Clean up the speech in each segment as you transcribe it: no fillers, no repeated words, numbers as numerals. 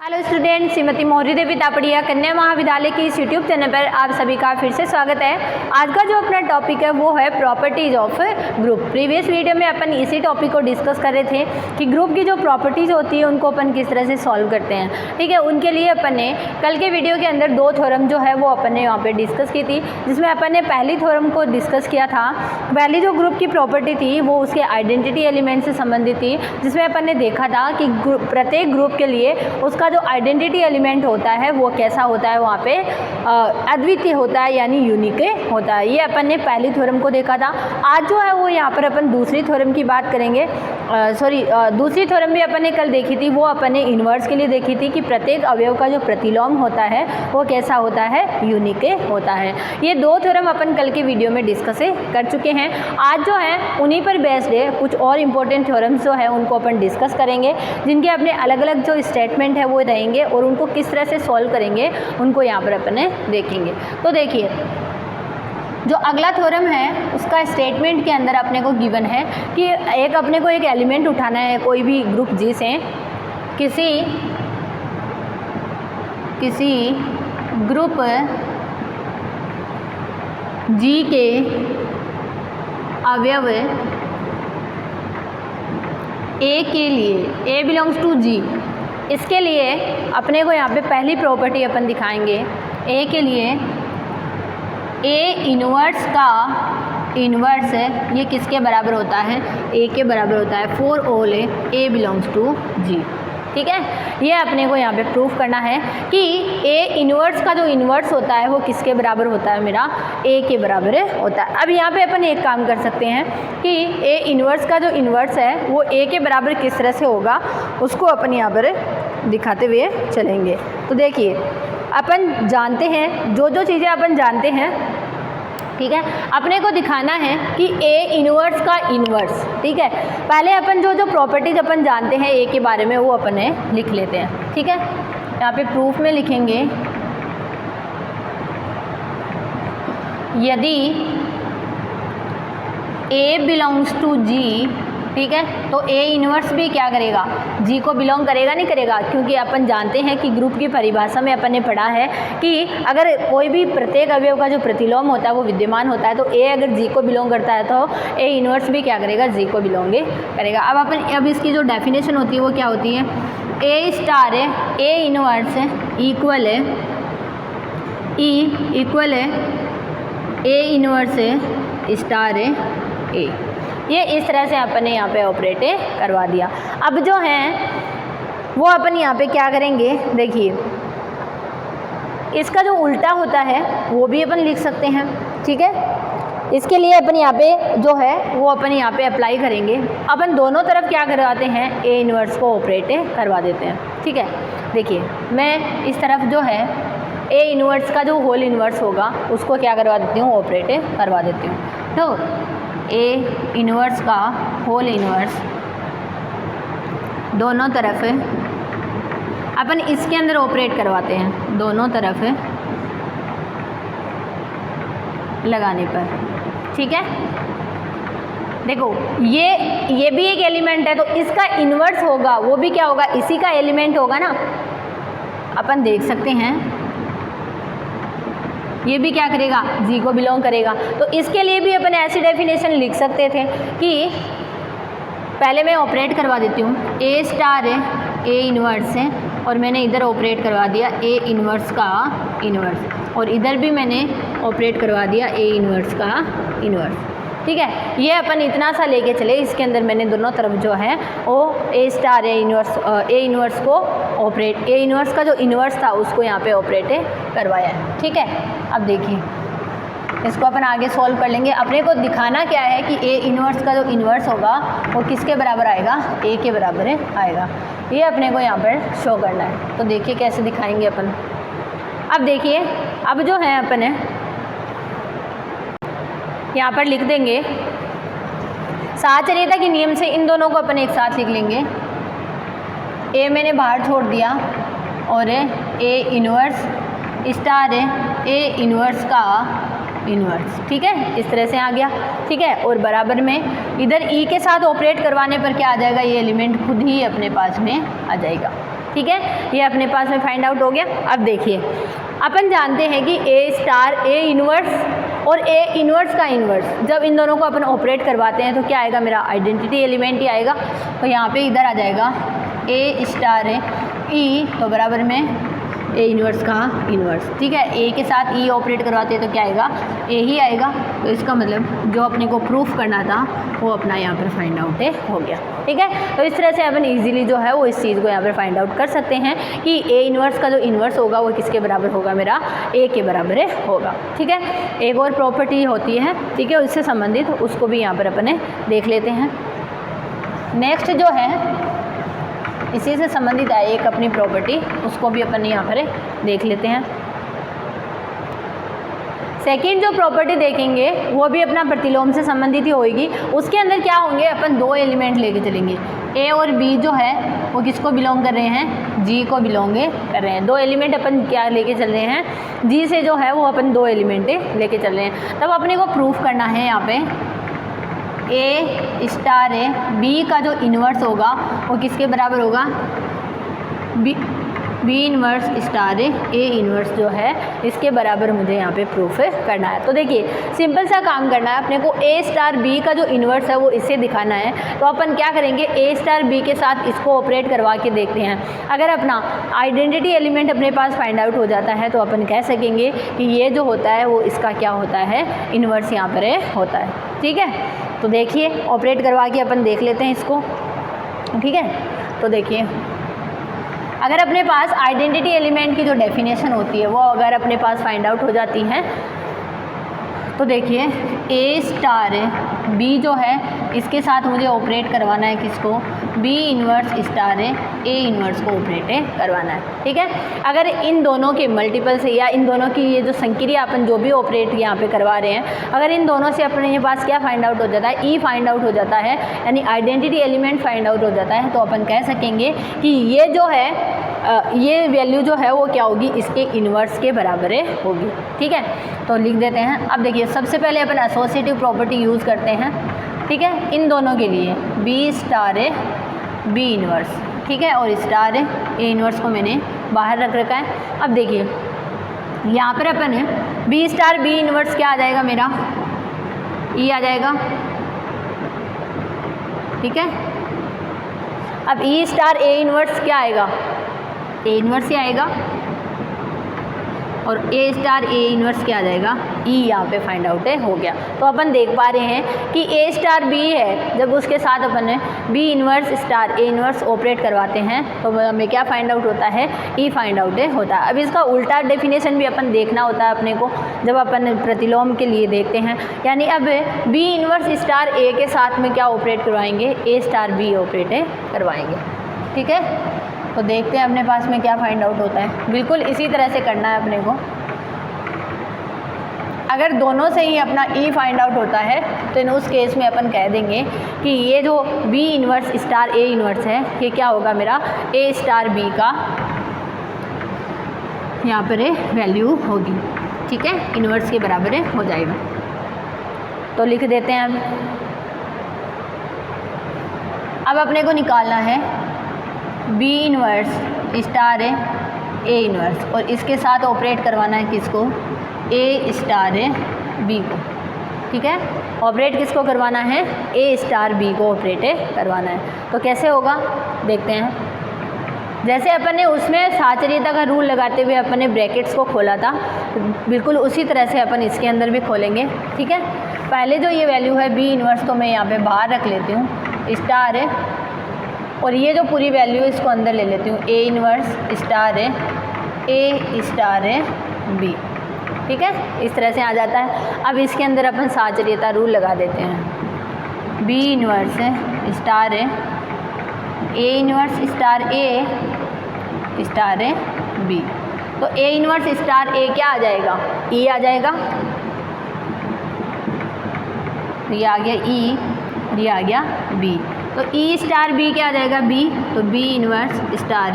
Hello student, Shrimati Maurya देवी तापड़िया कन्या महाविद्यालय की इस यूट्यूब चैनल पर आप सभी का फिर से स्वागत है। आज का जो अपना टॉपिक है वो है properties of group. Previous video में अपन इसी टॉपिक को डिस्कस कर रहे थे कि ग्रुप की जो प्रॉपर्टीज होती है उनको अपन किस तरह से सॉल्व करते हैं। ठीक है, उनके लिए अपन ने कल के वीडियो के अंदर दो थ्योरम जो है वो अपन ने यहाँ पर डिस्कस की थी, जिसमें अपन ने पहली थ्योरम को डिस्कस किया था। पहली जो ग्रुप की प्रॉपर्टी थी वो उसके आइडेंटिटी एलिमेंट से संबंधित थी, जिसमें अपन ने देखा था कि प्रत्येक ग्रुप के लिए उसका जो आइडेंटिटी एलिमेंट होता है वो कैसा होता है, वहाँ पे अद्वितीय होता है यानी यूनिक होता है। ये अपन ने पहली थ्योरम को देखा था। आज जो है वो यहाँ पर अपन दूसरी थ्योरम की बात करेंगे। दूसरी थ्योरम भी अपन ने कल देखी थी, वो अपन ने इन्वर्स के लिए देखी थी कि प्रत्येक अवयव का जो प्रतिलोम होता है वो कैसा होता है, यूनिक होता है। ये दो थ्योरम अपन कल के वीडियो में डिस्कस कर चुके हैं। आज जो है उन्हीं पर बेस्ड है कुछ और इम्पोर्टेंट थ्योरम्स जो है उनको अपन डिस्कस करेंगे, जिनके अपने अलग अलग जो स्टेटमेंट है वो रहेंगे और उनको किस तरह से सॉल्व करेंगे उनको यहाँ पर अपन देखेंगे। तो देखिए, जो अगला थ्योरम है उसका स्टेटमेंट के अंदर अपने को गिवन है कि अपने को एक एलिमेंट उठाना है कोई भी ग्रुप जी से, किसी ग्रुप जी के अवयव ए के लिए, ए बिलोंग्स टू जी। इसके लिए अपने को यहाँ पे पहली प्रॉपर्टी अपन दिखाएंगे। ए के लिए ए इनवर्स का इनवर्स है, ये किसके बराबर होता है, ए के बराबर होता है। For all A belongs to G. ठीक है, ये अपने को यहाँ पे प्रूफ करना है कि ए इनवर्स का जो इनवर्स होता है वो किसके बराबर होता है, मेरा ए के बराबर होता है। अब यहाँ पे अपन एक काम कर सकते हैं कि ए इनवर्स का जो इनवर्स है वो ए के बराबर किस तरह से होगा उसको अपन यहाँ पर दिखाते हुए चलेंगे। तो देखिए, अपन जानते हैं जो चीज़ें अपन जानते हैं, ठीक है, अपने को दिखाना है कि ए इनवर्स का इनवर्स। ठीक है, पहले अपन जो प्रॉपर्टीज अपन जानते हैं ए के बारे में वो अपन लिख लेते हैं। ठीक है, यहाँ पे प्रूफ में लिखेंगे यदि ए बिलोंग्स टू जी, ठीक है, तो ए इनवर्स भी क्या करेगा, जी को बिलोंग करेगा, नहीं करेगा, क्योंकि अपन जानते हैं कि ग्रुप की परिभाषा में अपन ने पढ़ा है कि अगर कोई भी प्रत्येक अवयव का जो प्रतिलोम होता है वो विद्यमान होता है तो ए अगर जी को बिलोंग करता है तो ए इनवर्स भी क्या करेगा, जी को बिलोंग करेगा। अब इसकी जो डेफिनेशन होती है वो क्या होती है, ए स्टार है ए इनवर्स इक्वल है ए इनवर्स है स्टार है ए। ये इस तरह से अपन ने यहाँ पे ऑपरेट करवा दिया। अब जो है वो अपन यहाँ पे क्या करेंगे, देखिए इसका जो उल्टा होता है वो भी अपन लिख सकते हैं। ठीक है, इसके लिए अपन यहाँ पे जो है वो अपन यहाँ पे अप्लाई करेंगे। अपन दोनों तरफ क्या करवाते हैं, ए इनवर्स को ऑपरेट करवा देते हैं। ठीक है, देखिए मैं इस तरफ जो है ए इनवर्स का जो होल इनवर्स होगा उसको क्या करवा देती हूँ, ऑपरेट करवा देती हूँ। तो ए इनवर्स का होल इनवर्स दोनों तरफ अपन इसके अंदर ऑपरेट करवाते हैं, दोनों तरफ लगाने पर। ठीक है, देखो ये भी एक एलिमेंट है तो इसका इनवर्स होगा वो भी क्या होगा, इसी का एलिमेंट होगा ना। अपन देख सकते हैं ये भी क्या करेगा, जी को बिलोंग करेगा। तो इसके लिए भी अपन ऐसी डेफिनेशन लिख सकते थे कि पहले मैं ऑपरेट करवा देती हूँ, ए स्टार है ए इनवर्स है और मैंने इधर ऑपरेट करवा दिया ए इनवर्स का इनवर्स, और इधर भी मैंने ऑपरेट करवा दिया ए इनवर्स का इनवर्स। ठीक है, ये अपन इतना सा लेके चले, इसके अंदर मैंने दोनों तरफ जो है वो ए स्टार ए इनवर्स को ऑपरेट, ए इनवर्स का जो इनवर्स था उसको यहाँ पे ऑपरेट करवाया है। ठीक है, अब देखिए इसको अपन आगे सॉल्व कर लेंगे। अपने को दिखाना क्या है कि ए इनवर्स का जो इनवर्स होगा वो किसके बराबर आएगा, ए के बराबर आएगा। ये अपने को यहाँ पर शो करना है। तो देखिए कैसे दिखाएंगे अपन। अब देखिए, अब जो है अपन यहाँ पर लिख देंगे साहचर्यता के नियम से इन दोनों को अपन एक साथ लिख लेंगे। ए मैंने बाहर छोड़ दिया और ए इनवर्स स्टार है ए इनवर्स का इनवर्स। ठीक है, इस तरह से आ गया। ठीक है, और बराबर में इधर ई के साथ ऑपरेट करवाने पर क्या आ जाएगा, ये एलिमेंट खुद ही अपने पास में आ जाएगा। ठीक है, ये अपने पास में फाइंड आउट हो गया। अब देखिए अपन जानते हैं कि ए स्टार ए इन्वर्स और ए इन्वर्स का इन्वर्स, जब इन दोनों को अपन ऑपरेट करवाते हैं तो क्या आएगा, मेरा आइडेंटिटी एलिमेंट ही आएगा। तो यहाँ पे इधर आ जाएगा ए स्टार है ई, तो बराबर में ए इन्वर्स का इन्वर्स, ठीक है। ए के साथ ई ऑपरेट करवाते हैं तो क्या आएगा, ए ही आएगा। तो इसका मतलब जो अपने को प्रूफ करना था वो अपना यहाँ पर फाइंड आउट हो गया, ठीक है। तो इस तरह से अपन इजीली जो है वो इस चीज़ को यहाँ पर फाइंड आउट कर सकते हैं कि ए इन्वर्स का जो इन्वर्स होगा वो किसके बराबर होगा, मेरा ए के बराबर होगा, ठीक है। एक और प्रॉपर्टी होती है, ठीक है, उससे संबंधित, उसको भी यहाँ पर अपने देख लेते हैं। नेक्स्ट जो है इसी से संबंधित है एक अपनी प्रॉपर्टी, उसको भी अपन यहाँ पर देख लेते हैं। सेकेंड जो प्रॉपर्टी देखेंगे वो भी अपना प्रतिलोम से संबंधित ही होगी। उसके अंदर क्या होंगे, अपन दो एलिमेंट लेके चलेंगे। ए और बी जो है वो किसको बिलोंग कर रहे हैं, जी को बिलोंग कर रहे हैं। दो एलिमेंट अपन क्या लेके चल रहे हैं, जी से जो है वो अपन दो एलिमेंट लेके चल रहे हैं। तब अपने को प्रूफ करना है यहाँ पे ए स्टार है बी का जो इन्वर्स होगा वो किसके बराबर होगा, B inverse star A inverse जो है इसके बराबर मुझे यहाँ पे प्रूफ करना है। तो देखिए सिंपल सा काम करना है अपने को, ए स्टार बी का जो इन्वर्स है वो इससे दिखाना है। तो अपन क्या करेंगे, ए स्टार बी के साथ इसको ऑपरेट करवा के देखते हैं। अगर अपना आइडेंटिटी एलिमेंट अपने पास फाइंड आउट हो जाता है तो अपन कह सकेंगे कि ये जो होता है वो इसका क्या होता है, इन्वर्स यहाँ पर होता है, ठीक है। तो देखिए ऑपरेट करवा के अपन देख लेते हैं इसको, ठीक है। तो देखिए अगर अपने पास आइडेंटिटी एलिमेंट की जो डेफिनेशन होती है वो अगर अपने पास फाइंड आउट हो जाती है तो देखिए ए स्टार है बी जो है इसके साथ मुझे ऑपरेट करवाना है किसको, बी इन्वर्स स्टार है ए इन्वर्स को ऑपरेट करवाना है, ठीक है। अगर इन दोनों के मल्टीपल से या इन दोनों की ये जो संक्रिया अपन जो भी ऑपरेट यहाँ पे करवा रहे हैं, अगर इन दोनों से अपने पास क्या फाइंड आउट हो जाता है, ई फाइंड आउट हो जाता है, यानी आइडेंटिटी एलिमेंट फाइंड आउट हो जाता है, तो अपन कह सकेंगे कि ये जो है ये वैल्यू जो है वो क्या होगी, इसके इन्वर्स के बराबर होगी, ठीक है। तो लिख देते हैं। अब देखिए सबसे पहले अपन एसोसिएटिव प्रॉपर्टी यूज़ करते हैं, ठीक है, इन दोनों के लिए बी स्टार है बी इन्वर्स, ठीक है, और स्टार है ए इन्वर्स को मैंने बाहर रख रखा है। अब देखिए यहाँ पर अपन है बी स्टार बी इन्वर्स क्या आ जाएगा, मेरा ई आ जाएगा, ठीक है। अब ई स्टार ए इन्वर्स क्या आएगा, ए इन्वर्स ही आएगा, और ए स्टार ए इन्वर्स क्या आ जाएगा, ई यहाँ पे फाइंड आउट हो गया। तो अपन देख पा रहे हैं कि ए स्टार बी है, जब उसके साथ अपन B inverse star A inverse operate करवाते हैं तो हमें क्या फाइंड आउट होता है, ई फाइंड आउट होता है। अब इसका उल्टा डेफिनेशन भी अपन देखना होता है अपने को जब अपन प्रतिलोम के लिए देखते हैं, यानी अब बी इन्वर्स स्टार ए के साथ में क्या ऑपरेट करवाएंगे, ए स्टार बी ऑपरेट करवाएंगे, ठीक है। तो देखते हैं अपने पास में क्या फाइंड आउट होता है। बिल्कुल इसी तरह से करना है अपने को। अगर दोनों से ही अपना ई फाइंड आउट होता है तो इन उस केस में अपन कह देंगे कि ये जो B inverse star A inverse है ये क्या होगा, मेरा ए स्टार बी का यहाँ पर वैल्यू होगी, ठीक है, इन्वर्स के बराबर हो जाएगा। तो लिख देते हैं अब अपने को निकालना है बी इन्वर्स स्टार है ए इन्वर्स, और इसके साथ ऑपरेट करवाना है किसको, ए स्टार है बी को, ठीक है। ऑपरेट किसको करवाना है, ए स्टार बी को ऑपरेट करवाना है। तो कैसे होगा देखते हैं। जैसे अपन ने उसमें साचर्यता का रूल लगाते हुए अपन ने ब्रैकेट्स को खोला था, बिल्कुल उसी तरह से अपन इसके अंदर भी खोलेंगे, ठीक है। पहले जो ये वैल्यू है बी इन्वर्स तो मैं यहाँ पे बाहर रख लेती हूँ, स्टार है, और ये जो पूरी वैल्यू है इसको अंदर ले लेती हूँ, ए इन्वर्स स्टार है ए स्टार है बी, ठीक है, इस तरह से आ जाता है। अब इसके अंदर अपन साचर्यता रूल लगा देते हैं, बी इन्वर्स स्टार है A inverse star A star है बी। तो ए इन्वर्स स्टार ए क्या आ जाएगा, ई आ जाएगा, ये आ गया ई, ये आ गया बी। तो ई स्टार बी क्या आ जाएगा, बी, तो बी इन्वर्स स्टार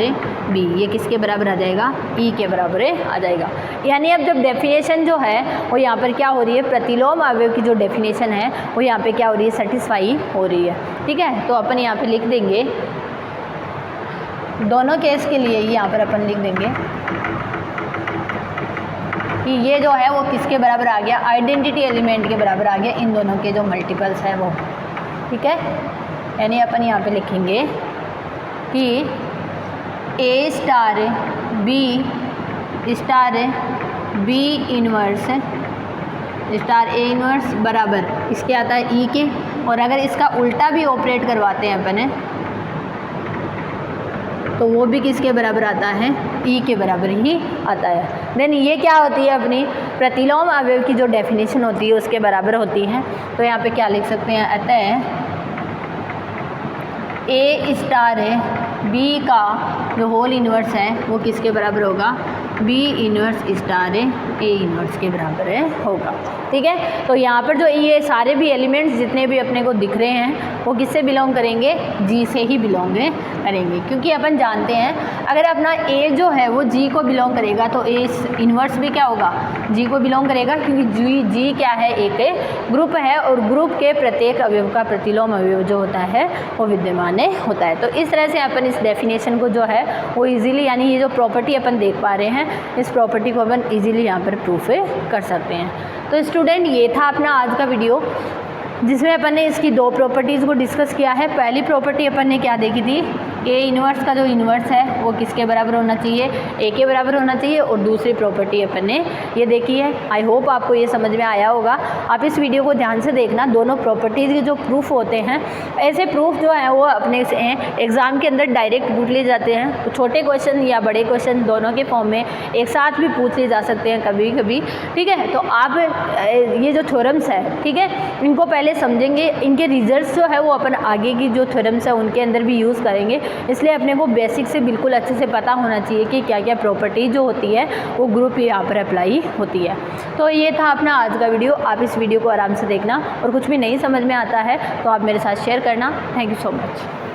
बी ये किसके बराबर आ जाएगा, ई के बराबर आ जाएगा। यानी अब जब डेफिनेशन जो है वो यहाँ पर क्या हो रही है, प्रतिलोम अवयव की जो डेफिनेशन है वो यहाँ पे क्या हो रही है, सेटिस्फाई हो रही है, ठीक है। तो अपन यहाँ पे लिख देंगे दोनों केस के लिए यहाँ पर अपन लिख देंगे कि ये जो है वो किसके बराबर आ गया, आइडेंटिटी एलिमेंट के बराबर आ गया, इन दोनों के जो मल्टीपल्स हैं वो, ठीक है। यानी अपन यहाँ पे लिखेंगे कि A star B inverse star A inverse बराबर इसके आता है ई के, और अगर इसका उल्टा भी ऑपरेट करवाते हैं अपन तो वो भी किसके बराबर आता है, ई के बराबर ही आता है। देन ये क्या होती है, अपनी प्रतिलोम अवयव की जो डेफिनेशन होती है उसके बराबर होती है। तो यहाँ पे क्या लिख सकते हैं, अतः ए स्टार बी का जो होल इन्वर्स है वो किसके बराबर होगा, B inverse star A inverse के बराबर होगा, ठीक है। तो यहाँ पर जो ये सारे भी एलिमेंट्स जितने भी अपने को दिख रहे हैं वो किससे बिलोंग करेंगे, जी से ही बिलोंग करेंगे, क्योंकि अपन जानते हैं अगर अपना ए जो है वो जी को बिलोंग करेगा तो ए इन्वर्स भी क्या होगा, जी को बिलोंग करेगा, क्योंकि जी क्या है, एक ग्रुप है और ग्रुप के प्रत्येक अवयव का प्रतिलोम अवयव जो होता है वो विद्यमान होता है। तो इस तरह से अपन इस डेफिनेशन को जो है वो इजीली, यानी ये जो प्रॉपर्टी अपन देख पा रहे हैं इस प्रॉपर्टी को अपन इजीली यहाँ पर प्रूफ कर सकते हैं। तो स्टूडेंट ये था अपना आज का वीडियो जिसमें अपन ने इसकी दो प्रॉपर्टीज़ को डिस्कस किया है। पहली प्रॉपर्टी अपन ने क्या देखी थी, ए इन्वर्स का जो इन्वर्स है वो किसके बराबर होना चाहिए, ए के बराबर होना चाहिए, और दूसरी प्रॉपर्टी अपन ने ये देखी है। आई होप आपको ये समझ में आया होगा। आप इस वीडियो को ध्यान से देखना, दोनों प्रॉपर्टीज़ के जो प्रूफ होते हैं, ऐसे प्रूफ जो है वो अपने एग्ज़ाम के अंदर डायरेक्ट पूछ लिए जाते हैं। तो छोटे क्वेश्चन या बड़े क्वेश्चन दोनों के फॉर्म में एक साथ भी पूछ लिए जा सकते हैं कभी कभी, ठीक है। तो आप ये जो थ्योरम्स है, ठीक है, इनको पहले समझेंगे, इनके रिजल्ट्स जो है वो अपन आगे की जो थ्योरम्स है उनके अंदर भी यूज़ करेंगे। इसलिए अपने को बेसिक से बिल्कुल अच्छे से पता होना चाहिए कि क्या क्या प्रॉपर्टी जो होती है वो ग्रुप यहाँ पर अप्लाई होती है। तो ये था अपना आज का वीडियो। आप इस वीडियो को आराम से देखना, और कुछ भी नहीं समझ में आता है तो आप मेरे साथ शेयर करना। Thank you so much.